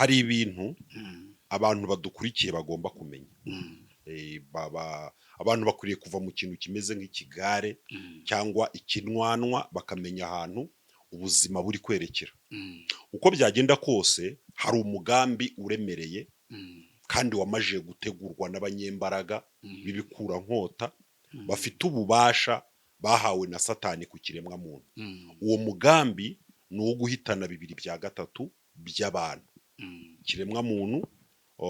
hari ibintu Mm. abantu badukurikiye bagomba kumenya. Mm. Abantu bakwiriye kuva mu kintu kimeze nk'ikigare Mm. cyangwa ikinwanwa bakamenya ahantu ubuzima buri kwerekera. Mm. Uko byagenda kose hari umugambi uremereye Mm. kandi wamaje gutegurwa n'abanyembaraga Mm. b'ibikura nkota Mm. bafite ububasha bahawe na Satani ku kiremwa muntu. Mm. Uwo mugambi ni uwo guhitana 2/3 by'abantu. Mm. Kiremwa muntu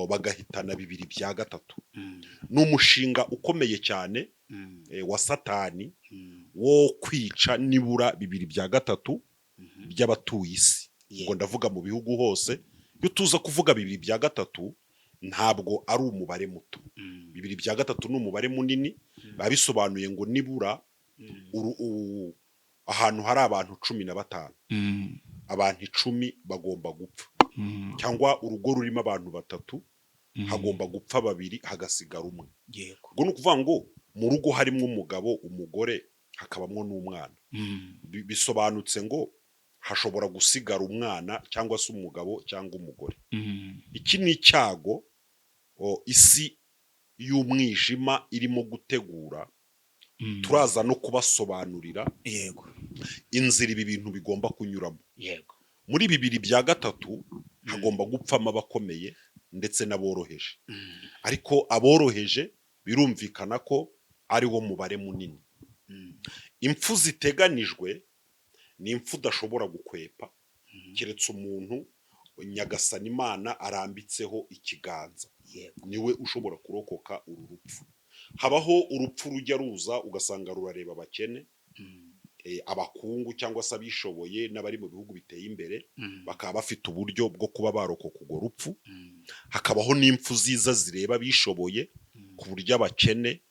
bagahitana 2/3. Mm. Ni umushinga ukomeye cyane Mm. wa Satani Mm. wo kwica nibura 2/3 Mhm. by'abatuye isi. Yeah. Ngo ndavuga mu bihugu hose, iyo tuza kuvuga 2/3 ntabwo ari umubare muto. Mm. 2/3 ni umubare munini, biba bisobanuye ngo nibura Mm. ahantu hari abantu 15, Mm. abantu 10 bagomba gupfa. Mm. Cyangwa urugo rurimo abantu 3 Mm. hagomba gupfa 2 hagasigara umwe. Yego. Ubwo ni ukuvuga ngo mu rugo harimo umugabo, umugore, hakabamwo n'umwana. Mm. Bisobanutse ngo hashobora gusigara umwana cyangwa se umugabo cyangwa umugore. Mm. Iki ni icyago isi y'umwijima irimo gutegura. Mm. Turaza no kubasobanurira Yego. inzira ibi bintu bigomba kunyuramo. Yego. Muri 2/3 hagomba gupfamo abakomeye ndetse n'aboroheje. Mm. Ariko aboroheje birumvikana ko ari wo mubare munini. Mm. Impfu ziteganijwe ni impfu udashobora gukwepa Mm. keretse umuntu Nyagasani Imana arambitseho ikiganza. Yego. Niwe ushobora kurokoka uru rupfu. Habaho urupfu rujya ruza ugasanga rurareba abakene, Mm. abakungu cyangwa se abishoboye n'abari mu bihugu biteye imbere Mm. bakaba bafite uburyo bwo kuba barokoka urwo rupfu. Mm. Hakabaho n'impfu ziza zireba abishoboye Mm. ku buryo abakene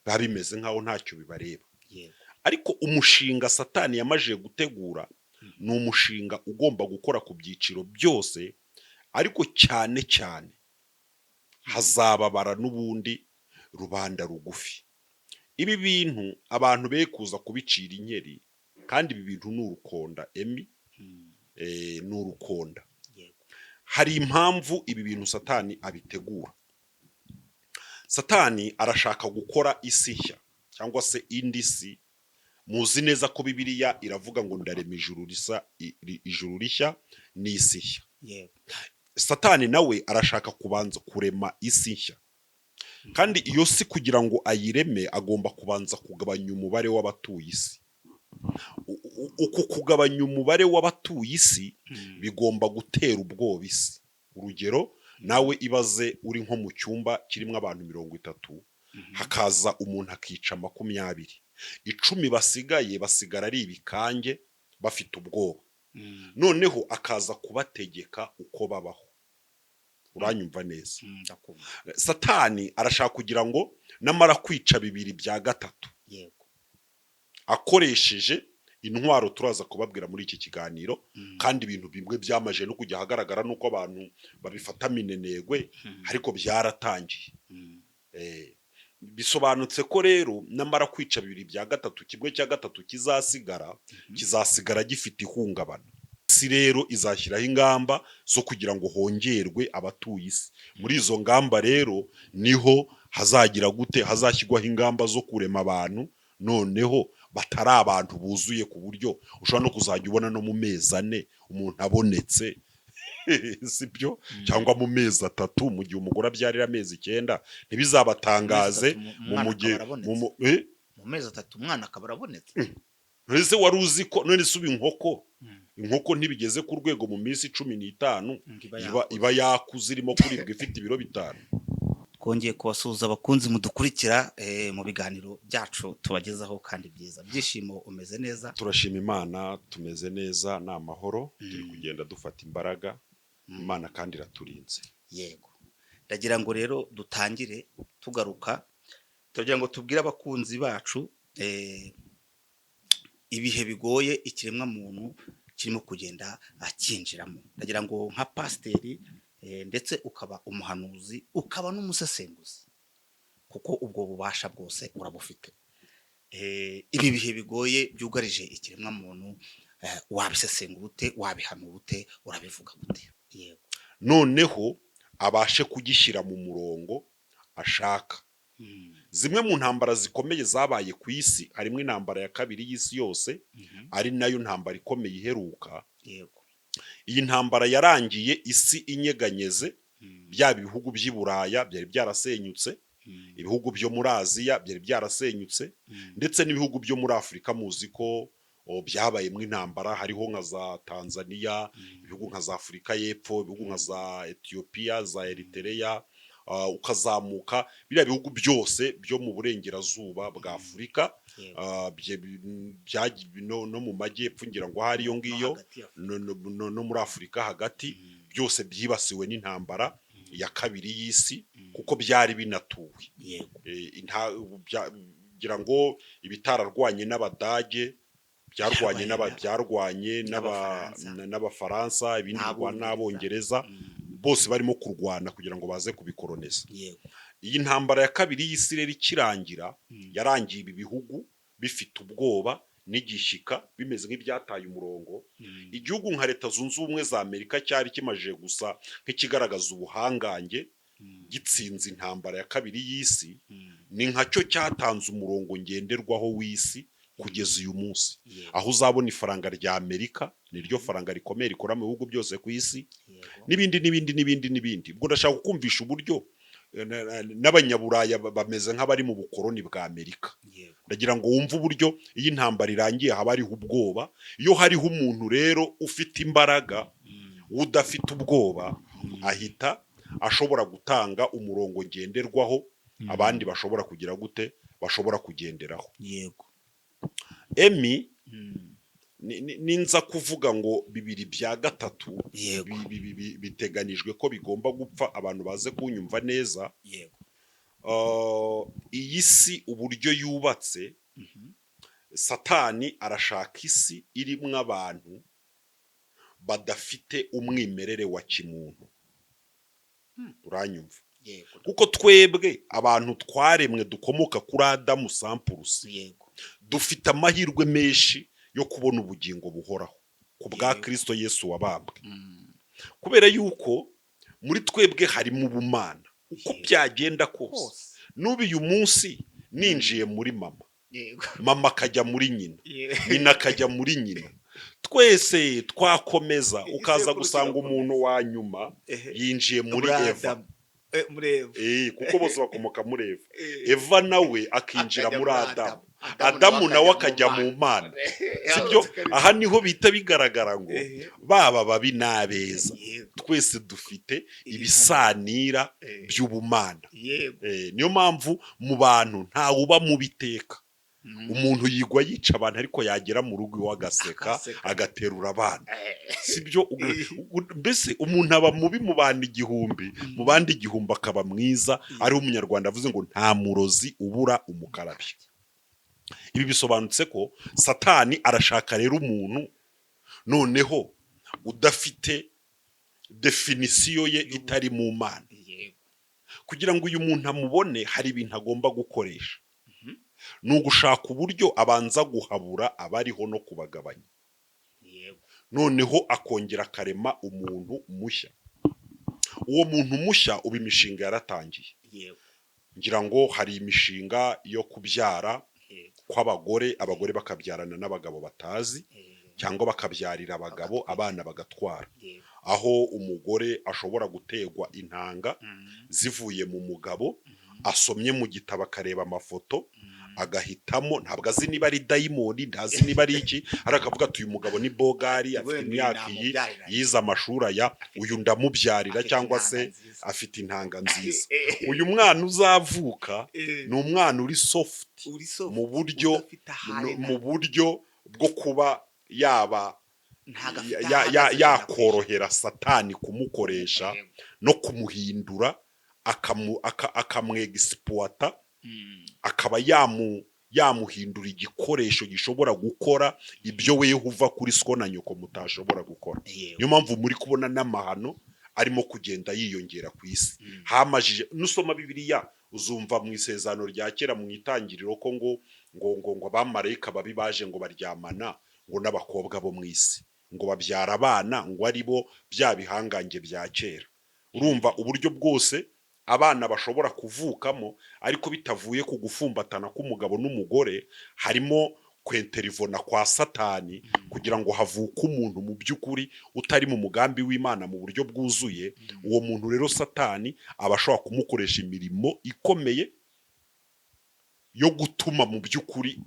biba bimeze nk'aho ntacyo bibareba. Yego. Ariko umushinga Satani yamaje gutegura ni umushinga ugomba gukora ku byiciro byose, ariko cyane cyane hazababara n'ubundi rubanda rugufi. Ibi bintu abantu be kuza kubicira inkeri, kandi ibi bintu ni urukonda emi, Mm. ni urukonda. Yego. Hari impamvu ibi bintu Satani abitegura. Satani arashaka gukora isi nshya cyangwa se indi si. Muzi neza ko Bibiliya iravuga ngo ndarema ijuru rishya n'isi nshya. Yego. Satani nawe arashaka kubanza kurema isi nshya, kandi iyo si kugira ngo ayireme agomba kubanza kugabanya umubare w'abatuye isi. Uku kugabanya umubare w'abatuye isi Mm. bigomba gutera ubwoba isi. Urugero, nawe ibaze uri nko mu cyumba kirimo abantu 30, Mhm. hakaza umuntu akica 20, 10 basigaye basigara ari ibikange bafite ubwoba. Mm. Noneho akaza kubategeka uko babaho. Uranyumva neza? Mm. Ndakumva. Satani arashaka kugira ngo namara kwica 2/3 Yego. akoresheje intwaro turaza kubabwira muri iki kiganiro. Mm. Kandi ibintu bimwe byamaje no kujya ahagaragara nuko abantu babifata minenegwe, Mm. ariko byaratangiye. Mm. Bisobanutse ko rero namara kwica 2/3 1/3 kizasigara gifite ihungabana. Si rero izashyiraho ingamba zo kugira ngo hongerwe abatuye isi. Muri izo ngamba rero niho hazashyirwaho ingamba zo kurema abantu, noneho batari abantu buzuye ku buryo ushobora no kuzajya ubona no mu mezi 4 umuntu abonetse sibyo, cyangwa mu mezi 3 mu gihe umugore abyarira amezi 9 ntibizabatangaze mu mezi 3 umwana akaba arabonetse. Ese wari uzi ko none suba inkoko Mm. ntibigeze ku rwego mu minsi 15 Iba iba yakuze irimo kuribwa ifite ibiro 5. Twongeye kubasuhuza abakunzi mudukurikira mu biganiro byacu tubagezaho kandi byiza. Byishimo umeze neza? Turashima Imana, tumeze neza, ni amahoro. Turi kugenda dufata imbaraga. Imana kandi iraturinze. Yego. Ndagira ngo rero dutangire tugaruka, tugira ngo tubwire abakunzi bacu ibihe bigoye ikiremwa muntu kirimo kugenda akinjiramo. Ndagira ngo nka pasiteri ndetse ukaba umuhanuzi ukaba n'umusesenguzi, kuko ubwo bubasha bwose urabufite. Ibi bihe bigoye byugarije ikiremwa muntu wabisesengura ute, wabihanura ute, urabivuga gute? Yego. noneho abashe kugishyira mu murongo ashaka. Zimwe mu ntambara zikomeye zabaye ku isi harimo intambara ya kabiri y'isi yose, ari nayo ntambara ikomeye iheruka. yego Iyi ntambara yarangiye isi inyeganyeze, byaba ibihugu by'i Buraya byari byarasenyutse, ibihugu byo muri Aziya byari byarasenyutse, ndetse n'ibihugu byo muri Afurika muzi ko byabayemo intambara, hariho nka za Tanzania, ibihugu nka za Afurika y'Epfo, ibihugu nka za Ethiopia, za Eritrea, ukazamuka biriya bihugu byose byo mu burengerazuba bwa Afurika, no mu majyepfo ngira ngo hari iyo ngiyo, no muri Afurika hagati, byose byibasiwe n'intambara ya kabiri y'isi kuko byari binatuwe. ngira ngo ibitararwanye n'Abadage byarwanye n'Abafaransa, ibindi n'Abongereza, bose barimo kurwana kugira ngo baze kubikoloniza. Iyi ntambara ya kabiri y'isi rero ikirangira, yarangiye ibi bihugu bifite ubwoba n'igishyika, bimeze nk'ibyataye umurongo. Igihugu nka Leta Zunze Ubumwe za Amerika cyari kimajije gusa nk'ikigaragaza ubuhangange, gitsinze intambara ya kabiri y'isi, ni nkacyo cyatanze umurongo ngenderwaho w'isi kugeza uyu munsi, aho uzabona ifaranga rya Amerika niryo faranga rikomeye rikora mu bihugu byose ku isi, n'ibindi. Ubwo ndashaka kukumvisha uburyo n'Abanyaburaya bameze nk'abari mu bukoloni bwa Amerika. Ndagira ngo wumve uburyo iyo intambara irangiye haba hariho ubwoba. Iyo hariho umuntu rero ufite imbaraga, udafite ubwoba, ahita ashobora gutanga umurongo ngenderwaho abandi bashobora kugira gute, bashobora kugenderaho. Emi ninza kuvuga ngo 2/3 biteganijwe ko bigomba gupfa, abantu baze kunyumva neza. Iyi si uburyo yubatse, Satani arashaka isi irimwo abantu badafite umwimerere wa kimuntu. Uranyumva? Kuko twebwe abantu twaremwe dukomoka kuri Adamu sampurusi, dufite amahirwe menshi yo kubona ubugingo buhoraho ku bwa Kristo Yesu wabambwe. Kubera yuko muri twebwe harimo ubumana, uko byagenda kose. N'ubu uyu munsi ninjiye muri mama akajya muri nyina, nyina akajya muri nyina, twese twakomeza ukaza gusanga umuntu wa nyuma yinjiye muri Eva. Kuko bose bakomoka muri Eva. Eva nawe akinjira muri Adamu, Adamu nawe akajya mu Mana. Sibyo? Aha niho bita bigaragara ngo baba babi n'abeza, twese dufite ibisanira by'ubumana. Niyo mpamvu mu bantu ntawe uba mu biteka. Umuntu yigwa yica abantu, ariko yagera mu rugo iwe agaseka, agaterura abana. Sibyo? Mbese umuntu aba mubi mu bantu igihumbi, mu bandi igihumbi akaba mwiza. Ariho Umunyarwanda avuze ngo nta murozi ubura umukarabya. Ibi bisobanutse ko Satani arashaka rero umuntu noneho udafite definisiyo ye itari mu Mana. Kugira ngo uyu muntu amubone, hari ibintu agomba gukoresha. Ni ugushaka uburyo abanza guhabura abariho no kubagabanya, noneho akongera akarema umuntu mushya. Uwo muntu mushya uba imishinga yaratangiye. Ngira ngo hari imishinga yo kubyara kw'abagore, abagore bakabyarana n'abagabo batazi, cyangwa bakabyarira abagabo abana bagatwara. Aho umugore ashobora gutegwa intanga zivuye mu mugabo, asomye mu gitabo akareba amafoto, agahitamo, ntabwo azi niba ari dayimoni, ntazi niba ari iki, ariko akavuga ati uyu mugabo ni bogari, afite imyaka iyi, yize amashuri aya, uyu ndamubyarira, cyangwa se afite intanga nziza. Uyu mwana uzavuka ni umwana uri soft mu buryo bwo kuba yaba yakorohera Satani kumukoresha no kumuhindura, akamwegisipota, akaba yamuhindura igikoresho gishobora gukora ibyo weho uva kuri so na nyoko mutashobora gukora. Niyo mpamvu muri kubona n'amahano arimo kugenda yiyongera ku isi. Hamajije nusoma Bibiliya uzumva mu Isezerano rya Kera mu Itangiriro ko ngo abamarayika babi baje ngo baryamana ngo n'abakobwa bo mu isi. ngo babyara abana ngo ari bo bya bihangange bya kera. Urumva uburyo bwose abana bashobora kuvukamo ariko bitavuye ku gufumbatana k'umugabo n'umugore, harimo kwenterivona kwa Satani kugira ngo havuke umuntu mu by'ukuri utari mu mugambi w'Imana mu buryo bwuzuye. Uwo muntu rero Satani aba ashobora kumukoresha imirimo ikomeye yo gutuma mu by'ukuri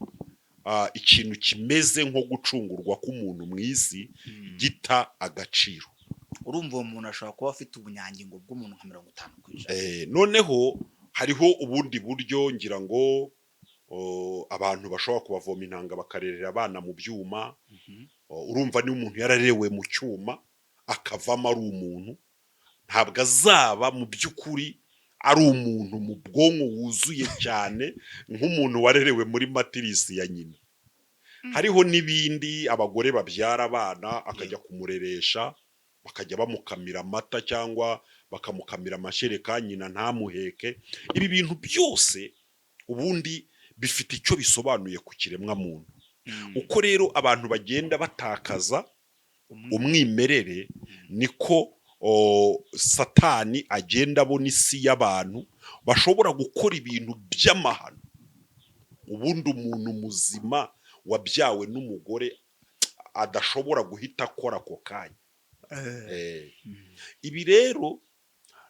ikintu kimeze nko gucungurwa k'umuntu mu isi gita agaciro. urumva uwo muntu ashobora kuba afite ubunyangingo bw'umuntu nka 50%. Noneho hariho ubundi buryo ngira ngo abantu bashobora kubavoma intanga bakarerera abana mu byuma. Urumva ni umuntu yararewe mu cyuma akavamo ari umuntu, ntabwo azaba mu by'ukuri ari umuntu mu bwonko wuzuye cyane nk'umuntu warerewe muri matirisi ya nyina. Hariho n'ibindi abagore babyara abana akajya kumureresha, bakajya bamukamira amata cyangwa bakamukamira amashereka nyina ntamuheke. Ibi bintu byose ubundi bifite icyo bisobanuye ku kiremwa muntu. Uko rero abantu bagenda batakaza umwimerere niko Satani agenda abona isi y'abantu bashobora gukora ibintu by'amahano. Ubundi umuntu muzima wabyawe n'umugore adashobora guhita akora ako kanya. Ibi rero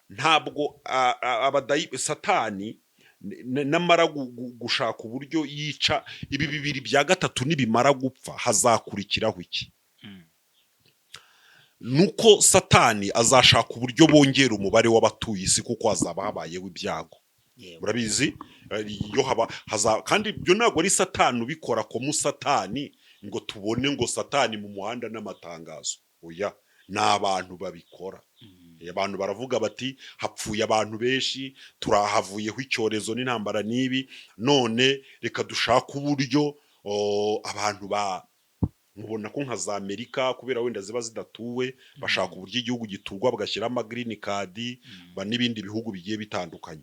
ntabwo Satani namara gushaka uburyo yica ibi bibiri bya gatatu nibimara gupfa hazakurikiraho iki? Nuko Satani azashaka uburyo bongera umubare w'abatuye isi kuko hazaba habayeho ibyago. Murabizi iyo kandi ibyo ntabwo ari Satani ubikora ko mu Satani ngo tubone ngo Satani mu muhanda n'amatangazo. Oya, ni abantu babikora. Abantu baravuga bati hapfuye abantu benshi, turahavuyeho icyorezo n'intambara n'ibi, none reka dushaka uburyo abantu mubona ko nka za Amerika kubera wenda ziba zidatuwe bashaka uburyo igihugu giturwa bagashyiramo green card n'ibindi bihugu bigiye bitandukanye.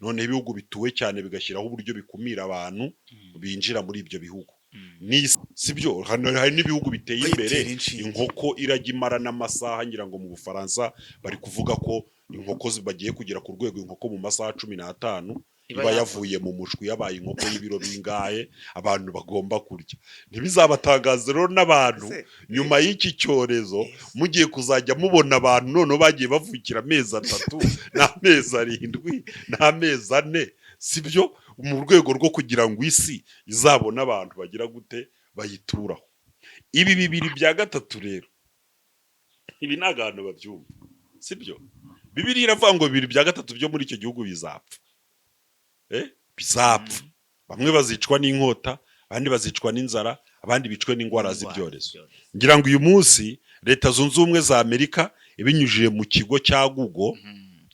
None ibihugu bituwe cyane bigashyiraho uburyo bikumira abantu binjira muri ibyo bihugu. Sibyo, hari n'ibihugu biteye imbere inkoko irajya imara n'amasaha. Ngira ngo mu Bufaransa bari kuvuga ko inkoko bagiye kugera ku rwego inkoko mu masaha 15 iba yavuye mu mushwi yabaye inkoko y'ibiro bingahe abantu bagomba kurya. Ntibizabatangaza rero n'abantu nyuma y'iki cyorezo mugiye kuzajya mubona abantu none bagiye bavukira amezi 3 n'amezi 7 n'amezi 4. Sibyo, mu rwego rwo kugira ngo isi izabona abantu bagira gute bayituraho. Ibi bibiri bya gatatu rero ibi nagano babyumva. Sibyo, Bibiliya iravuga ngo bibiri bya gatatu byo muri icyo gihugu bizapfa. Bizapfa. Bamwe bazicwa n'inkota, abandi bazicwa n'inzara, abandi bicwe n'indwara z'ibyorezo. Ngira ngo uyu munsi Leta Zunze Ubumwe za Amerika ibinyujije mu kigo cya Google,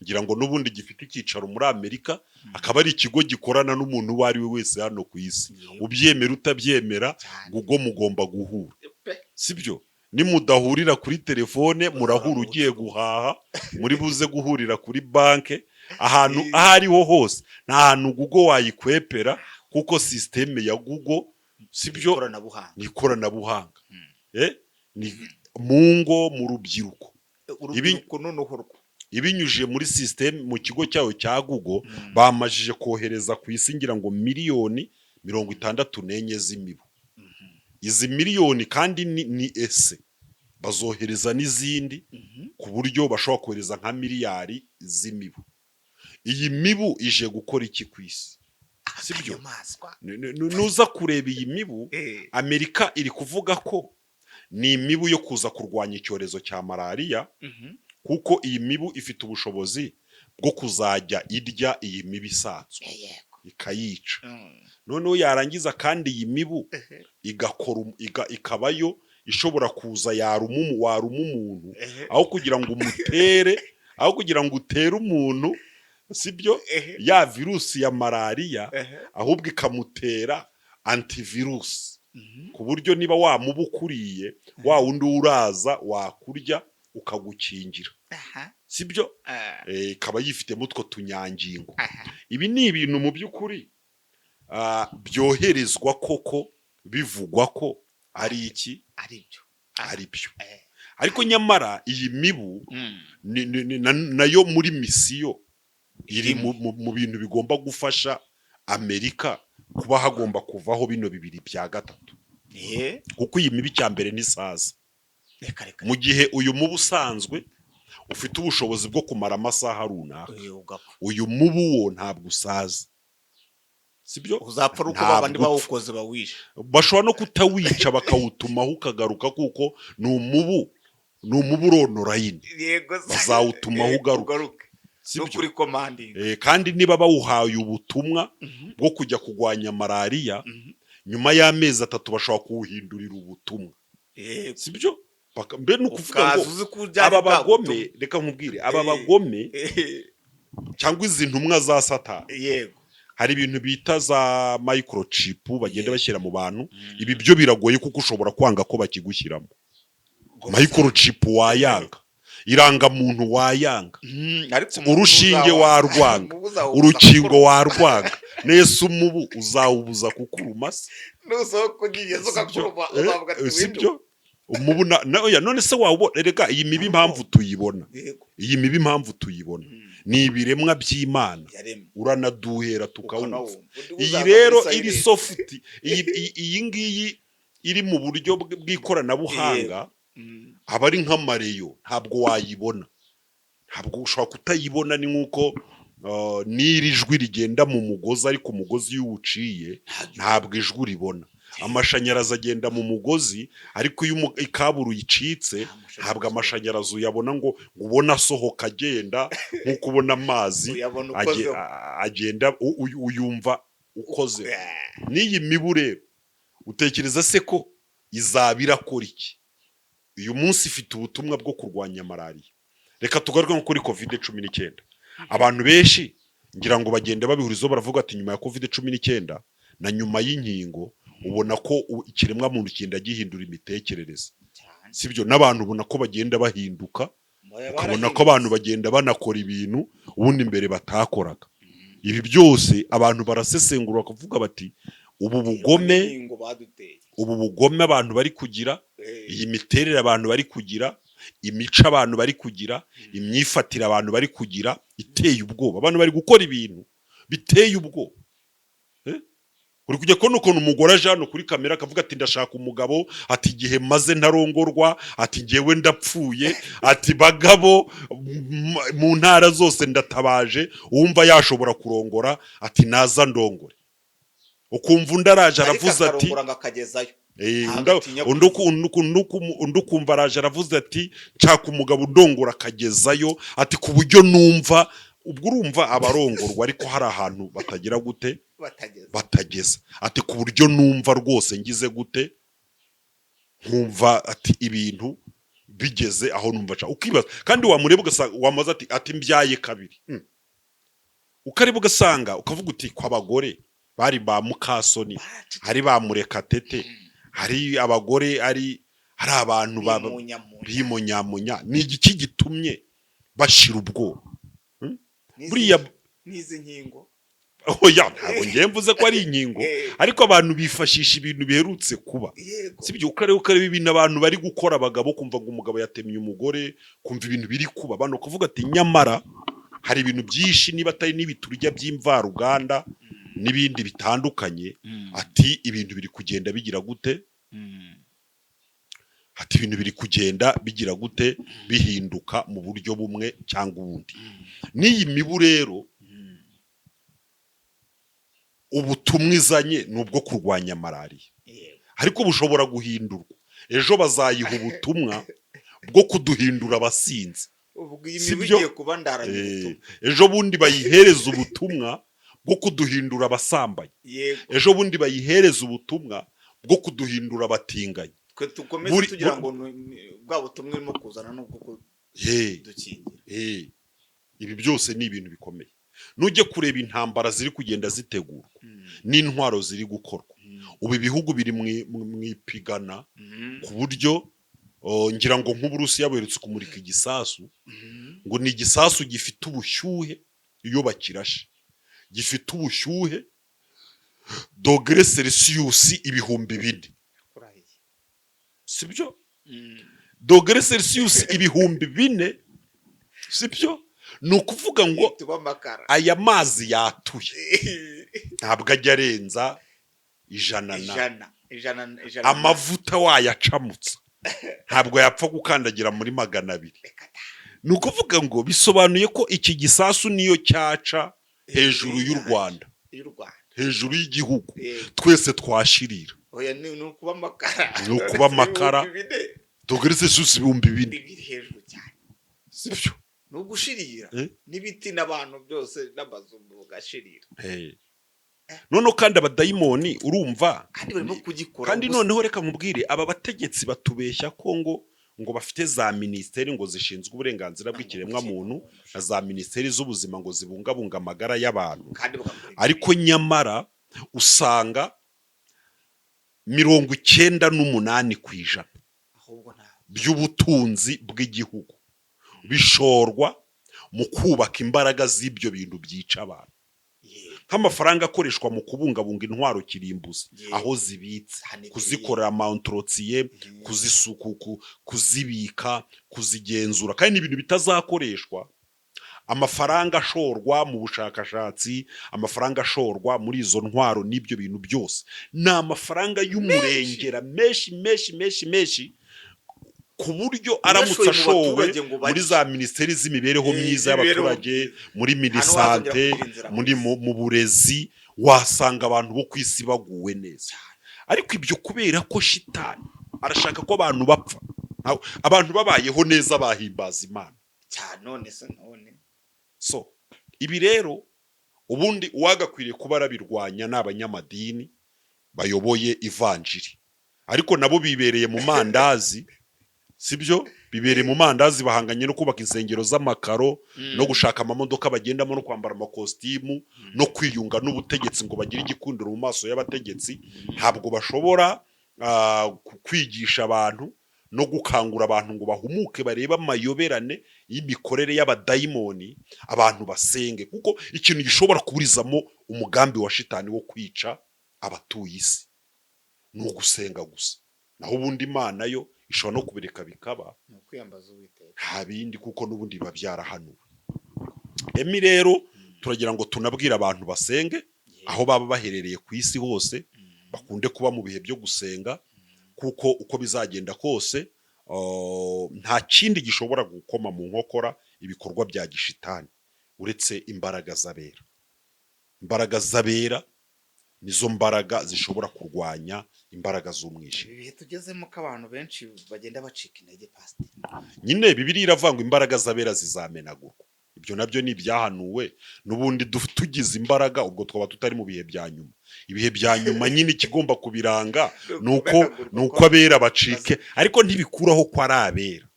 ngira ngo n'ubundi gifite icyicaro muri Amerika, akaba ari ikigo gikorana n'umuntu uwo ari we wese hano ku isi. Ubyemera utabyemera, Google mugomba guhura. Sibyo, nimudahurira kuri telefone murahura ugiye guhaha, muri buze guhurira kuri banke, ahantu ahariho hose nta hantu Google wayikwepera kuko systeme ya Google sibyo ni ikoranabuhanga. Ni mungo mu rubyiruko. Ibinyujije muri system mu kigo cyawe cya Google bamajije kohereza ku isi ngira ngo miliyoni 64 z'imibu. Izi miliyoni kandi ni ese bazohereza n'izindi ku buryo bashobora kohereza nka miliyari z'imibu. Iyi mibu ije gukora iki ku isi? Sibyo, nuza kureba iyi mibu, Amerika iri kuvuga ko ni imibu yo kuza kurwanya icyorezo cya malaria, kuko iyi mibu ifite ubushobozi bwo kuzajya irya iyi mibu isanzwe ikayica. Noneho yarangiza kandi iyi mibu ikabayo ishobora kuza waruma umuntu aho kugira ngo umutere, aho kugira ngo utere umuntu, sibyo, ya virusi ya malaria, ahubwo ikamutera antivirus, ku buryo niba wamubukuriye wa wundi uraza wakurya ukagukingira. Sibyo, ikaba yifitemo utwo tunyangingo. Ibi ni ibintu mu by'ukuri byoherezwa koko bivugwa ko ari iki? Ari byo. ari byo. Eh. Ariko nyamara iyi mibu Mm. nayo muri misiyo iri Irimo. mu bintu bigomba gufasha Amerika kuba hagomba kuvaho bino bibiri bya gatatu, kuko iyi mibi cya mbere ntisaza. Reka reka. Mu gihe uyu mubu usanzwe ufite ubushobozi bwo kumara amasaha runaka, uyu mubu wo ntabwo usaza, sibyo? Uzapfa uko babandi bawukoze bawishe. Bashobora no kutawica bakawutumaho ukagaruka, kuko ni umubu uronora yine, bazawutumaho ugaruka, no kuri commanding. kandi niba bawuhaye ubutumwa bwo kujya kurwanya malariya, nyuma y'amezi 3 bashobora kuwuhindurira ubutumwa, sibyo? Mbe ni ukuvuga ngo aba bagome, reka nkubwire, aba bagome cyangwa izi ntumwa za Satani, yego, hari ibintu bita za microchip bagenda bashyira mu bantu. Ibi byo biragoye kuko ushobora kwanga ko bakigushyiramo. Microchip wayanga, irangamuntu wayanga, urushinge warwanga, urukingo warwanga, nese umubu uzawubuza kukurumasa, sibyo? Umubu none se wawubona? Reka iyi mibi impamvu tuyibona, ni ibiremwa by'Imana, uranaduhera tukawumva. Iyi rero iri soft, iyi ngiyi iri mu buryo bw'ikoranabuhanga, aba ari nk'amareyo, ntabwo wayibona, ntabwo ushobora kutayibona. Ni nk'uko n'iri jwi rigenda mu mugozi, ariko umugozi iyo uwuciye ntabwo ijwi ribona. Amashanyarazi agenda mu mugozi, ariko iyo ikaburu yicitse ntabwo amashanyarazi uyabona ngo ubona asohoka agenda nk'uko ubona amazi agenda, uyumva ukoze. N'iyi mibu rero utekereza se ko izaba irakora iki? Uyu munsi ifite ubutumwa bwo kurwanya malariya. Reka tugaruke nko kuri COVID-19. Abantu benshi ngira ngo bagenda babihurizo, baravuga ati nyuma ya COVID-19 na nyuma y'inkingo ubona ko ikiremwa muntu kigenda gihindura imitekerereze, sibyo? N'abantu ubona ko bagenda bahinduka, ukabona ko abantu bagenda banakora ibintu ubundi mbere batakoraga. Ibi byose abantu barasesengura bakavuga bati ubu bugome abantu bari kugira, iyi miterere abantu bari kugira, imico abantu bari kugira, imyifatire abantu bari kugira iteye ubwoba. Abantu bari gukora ibintu biteye ubwoba. Uri kujya kubona ukuntu umugore aje hano kuri kamera akavuga ati ndashaka umugabo, ati igihe maze ntarongorwa, ati ngewe ndapfuye, ati bagabo mu ntara zose ndatabaje, uwumva yashobora kurongora ati naza ndongore. Ukumva undi araje aravuze ati undi ukumva araje aravuze ati nshaka umugabo ndongora akagezayo, ati ku buryo numva. Ubwo urumva abarongorwa ariko hari ahantu batagira gute, batageza. Ati ku buryo numva rwose ngize gute, nkumva ati ibintu bigeze aho numva cha. Ukibaza kandi wamureba ugasanga wamaze ati mbyaye kabiri, ukareba ugasanga ukavuga uti kwa bagore bari ba Mukasoni, hari ba Murekatete, hari abagore, ari abantu bimunyamunya. Ni igiki gitumye bashira ubwoba? Buriya nizi nkingo, oya ntabwo ngiye mvuze ko ari inkingo, ariko abantu bifashisha ibintu biherutse kuba, sibyo? Ukareba ibintu abantu bari gukora, abagabo kumva ngo umugabo yatemye umugore, kumva ibintu biri kuba, abantu kuvuga ati nyamara hari ibintu byinshi, niba atari n'ibiturya by'imvaruganda n'ibindi bitandukanye, ati ibintu biri kugenda bigira gute, ati ibintu biri kugenda bigira gute, bihinduka mu buryo bumwe cyangwa ubundi. N'iyi mibu rero ubutumwa izanye ni ubwo kurwanya malariya, ariko bushobora guhindurwa. Ejo bazayiha ubutumwa bwo kuduhindura abasinzi, sibyo? Ejo bundi bayihereza ubutumwa bwo kuduhindura abasambanyi, ejo bundi bayihereza ubutumwa bwo kuduhindura abatinganyi. Twe tukomeze tugira ngo bwa butumwe irimo kuzana n'ubwo dukingira. Ibi byose ni ibintu bikomeye. Nujye kureba intambara ziri kugenda zitegurwa n'intwaro ziri gukorwa, ubu ibihugu biri mwipigana ku buryo ngira ngo nk'Uburusiya buherutse kumurika igisasu, ngo ni igisasu gifite ubushyuhe, iyo bakirashe gifite ubushyuhe dogere Celsius 4,000, sibyo? dogere celsius ibihumbi 4, sibyo? Ni ukuvuga ngo aya mazi yatuye ntabwo ajya arenza 100 amavuta wayacamutsa ntabwo yapfa gukandagira muri 200. Ni ukuvuga ngo bisobanuye ko iki gisasu niyo cyaca hejuru y'u Rwanda, hejuru y'igihugu, twese twashirira. ni ukuba amakara, ni ukuba amakara dogere celsius ibihumbi 4 hejuru cyane, sibyo? ni ugushirira n'ibiti n'abantu byose n'amazu bagashirira. Noneho kandi abadayimoni urumva kandi barimo kugikora. kandi noneho reka mubwire aba bategetsi batubeshya ko ngo bafite za ministeri ngo zishinzwe uburenganzira bw'ikiremwa muntu na za ministeri z'ubuzima ngo zibungabunga amagara y'abantu, ariko nyamara usanga 98% by'ubutunzi bw'igihugu bishorwa mu kubaka imbaraga z'ibyo bintu byica abantu. Nk'amafaranga akoreshwa mu kubungabunga intwaro kirimbuzi aho zibitse, kuzikorera amantrotiye, kuzisuku, kuzibika, kuzigenzura, kandi ibintu bitazakoreshwa. Amafaranga ashorwa mu bushakashatsi, amafaranga ashorwa muri izo ntwaro n'ibyo bintu byose ni amafaranga y'umurengera menshi ku buryo aramutse ashowe muri za ministeri z'imibereho myiza y'abaturage, muri minisante, mu burezi, wasanga abantu bo kwisi baguwe neza. Ariko ibyo kubera ko shitani arashaka ko abantu bapfa, abantu babayeho neza bahimbaza Imana none. So ibi rero ubundi uwagakwiriye kuba arabirwanya n'abanyamadini bayoboye ivanjiri, ariko nabo bibereye mu mandazi, sibyo? Bibereye mu mandazi, bahanganye no kubaka insengero z'amakaro, no gushaka amamodoka bagendamo, no kwambara amakositimu, no kwiyunga n'ubutegetsi ngo bagire igikundiro mu maso y'abategetsi. Ntabwo bashobora kwigisha abantu no gukangura abantu ngo bahumuke bareba amayoberane y'imikorere y'abadayimoni, abantu basenge, kuko ikintu gishobora kuburizamo umugambi wa shitani wo kwica abatuye isi ni ugusenga gusa. Naho ubundi Imana yo ishobora no kubireka bikaba kwiyambaza Uwiteka, nta bindi, kuko n'ubundi biba byarahanuwe. Emi rero turagira ngo tunabwira abantu basenge aho baba baherereye ku isi hose, bakunde kuba mu bihe byo gusenga, kuko uko bizagenda kose nta kindi gishobora gukoma mu nkokora ibikorwa bya gishitani uretse imbaraga z'abera. Imbaraga z'abera nizo mbaraga zishobora kurwanya imbaraga z'umwijima. Ibihe tugezemo ko abantu benshi bagenda bacika intege pastor. Nyine Bibiliya iravuga ngo imbaraga z'abera zizamenagurwa. Ibyo nabyo ni ibyahanuwe, n'ubundi tugize imbaraga ubwo twaba tutari mu bihe bya nyuma. Ibihe bya nyuma nyine ikigomba kubiranga nuko abera bacike, ariko ntibikuraho ko ari abera,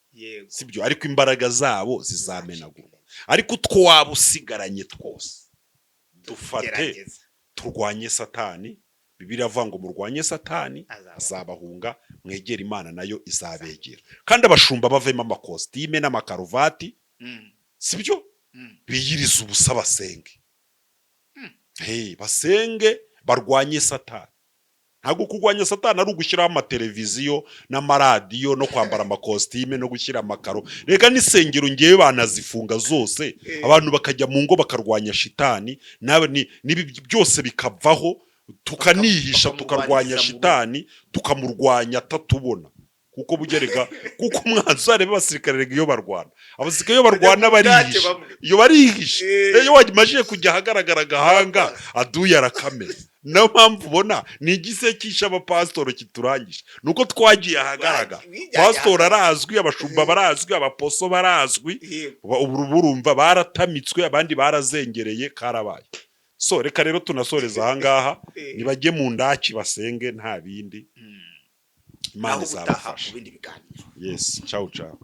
sibyo? Ariko imbaraga zabo zizamenagurwa. Ariko utwo waba usigaranye twose dufate turwanye Satani. Bibiliya avuga ngo murwanye Satani azabahunga, mwegera Imana nayo izabegera. Kandi abashumba bavemo amakositime n'amakaruvati, sibyo? Biyiriza ubusa basenge. Basenge barwanye Satani. Ntabwo kurwanya Satani ari ugushyiraho amateleviziyo n'amaradiyo no kwambara amakositime no gushyira amakaro. Reka n'isengero ngewe banazifunga zose, abantu bakajya mu ngo bakarwanya shitani, nibi byose bikavaho, tukanihisha tukarwanya shitani, tukamurwanya atatubona. Kuko bugerega, kuko umwanzi arebe abasirikare iyo barwana, abasirikare iyo barwana barihisha, iyo barihisha, iyo wajimajije kujya ahagaragara gahanga aduye arakamera. Nayo mpamvu ubona ni igise kisha abapasitoro kiturangije, nuko twagiye ahagaragara. Pasitoro arazwi, abashumba barazwi, abaposo barazwi, urumva baratamitswe, abandi barazengereye, karabaye. So reka rero tunasoreza ahangaha, nibajye mu ndaki basenge, nta bindi. Imana izabafasha. Yes, ciao ciao.